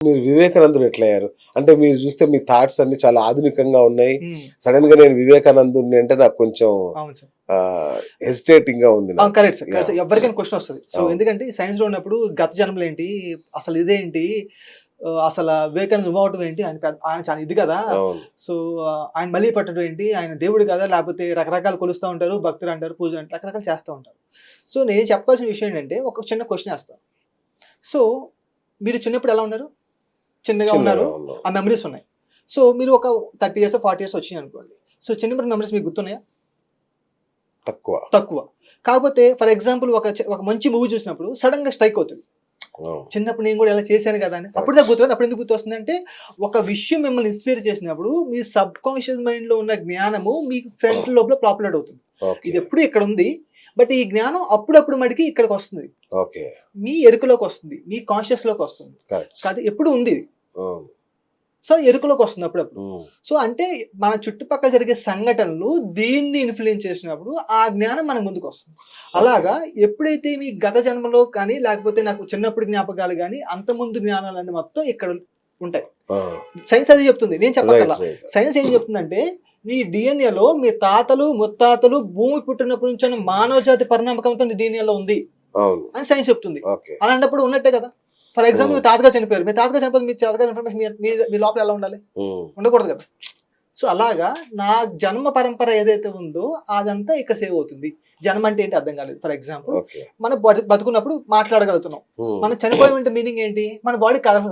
మీరు వివేకానందుడు ఎట్లయ్యారు? అంటే మీరు చూస్తే మీ థాట్స్ అన్ని చాలా ఆధునికంగా ఉన్నాయి. హ్మ్. సడెన్ గా నేను వివేకానందుడిని అంటే నాకు కొంచెం అవును సార్. హెసిటేటింగ్ గా ఉంది నాకు. Correct sir. యాహ్! ఎవరికైనా క్వెషన్ వస్తది. సో, అవును. ఎందుకంటే సైన్స్‌లో ఉన్నప్పుడు గత జన్మలేంటి? అసలు ఇదేంటి? అసల వివేకానంద మూవ్ అవ్వటం ఏంటి? ఆయన చాలా ఇది కదా! అవును. సో, ఆయన మళ్ళీ పట్టడం ఏంటి? ఆయన దేవుడు కదా! లేపోతే రకరకాలు కొలుస్తా ఉంటారు. భక్తులు అంటారు, పూజలు అంటారు, రకరకాలు చేస్తా ఉంటారు. సో, నేను చెప్పాల్సిన విషయం ఏంటంటే, ఒక చిన్న క్వెషన్ ఏస్తా. సో, మీరు చిన్నప్పుడు ఎలా ఉన్నారు? చిన్నగా ఉన్నారు. చిన్నగా ఉన్నాం. ఆ మెమోరీస్ ఉన్నాయి. సో, మీరు ఒక 30 ఇయర్స్, 40 ఇయర్స్ వచ్చినాయనుకోండి. సో, చిన్నప్పటి మెమోరీస్ మీకు గుర్తున్నాయా? తక్కువ. తక్కువ. కాకపోతే ఫర్ ఎగ్జాంపుల్ ఒక మంచి మూవీ చూసినప్పుడు సడెన్‌గా స్ట్రైక్ అవుతది. అవును. చిన్నప్పుడు నేను కూడా ఇలా చేశాను కదా! అని. అప్పుడు దాకా గుర్తురాదు. అప్పుడు ఎందుకు గుర్తొస్తుందంటే, ఒక విషయం మిమ్మల్ని ఇన్‌స్పైర్ చేసినప్పుడు మీ సబ్‌కాన్షియస్ మైండ్‌లో ఉన్న జ్ఞానము మీకు ఫ్రంట్ లోబ్‌లో పాపులేట్ అవుతుంది. ఓకే. ఇది ఎప్పుడు ఇక్కడ ఉంది. బట్ ఈ జ్ఞానం అప్పుడప్పుడు మటికి ఇక్కడికొస్తుంది. ఓకే. మీ ఎరుకలోకొస్తుంది. మీ కాన్షియస్‌లోకొస్తుంది. కరెక్ట్. కాదు ఎప్పుడు ఉంది ఇది. అవును. సో, ఎరుకలోకొస్తుంది అప్పుడప్పుడు. హ్మ్. సో, అంటే మన చుట్టుపక్కల జరిగే సంఘటనలు దీన్ని ఇన్‌ఫ్లూయెన్స్ చేసినప్పుడు ఆ జ్ఞానం మన ముందుకొస్తుంది. అలాగా ఎప్పుడైతే మీ గత జన్మలో కానీ, లేకపోతే నాకు చిన్నప్పుడు జ్ఞాపకాలు గాని, అంతకుముందు జ్ఞానాలన్నీ మొత్తం ఇక్కడ ఉంటాయి. ఆ! సైన్స్ అదే చెప్తుంది. నేను చెప్పక్కర్లా. రైట్. సైన్స్ ఏం చెప్తుందంటే, నీ డీఎన్ఏలో మీ తాతలు, ముత్తాతలు భూమి పుట్టినప్పటి నుంచి ఉన్న మానవ జాతి పరిణామకంతో నీ డీఎన్ఏలో ఉంది అవును. అని సైన్స్ చెప్తుంది. ఓకే. అలాంటప్పుడు ఉన్నట్టే కదా! ఫర్ ఎగ్జాంపుల్ మీ తాతగారు చనిపోయారు. మీ తాతగారు చనిపోతే మీ తాతగారి ఇన్ఫర్మేషన్ మీ లోపల ఎలా ఉండాలి? హ్మ్. ఉండకూడదు కదా! సో, అలాగా నా జన్మ పరంపర ఏదైతే ఉందో అదంతా ఇక్కడ సేవ్ అవుతుంది. జన్మ అంటే ఏంటి అర్థం కాలేదు. For example okay. మనం బతుకున్నప్పుడు మాట్లాడగలుగుతున్నాం. హ్మ్. మనం చనిపోయామంటే మీనింగ్ ఏంటి? మన బాడీ కదలలేదు.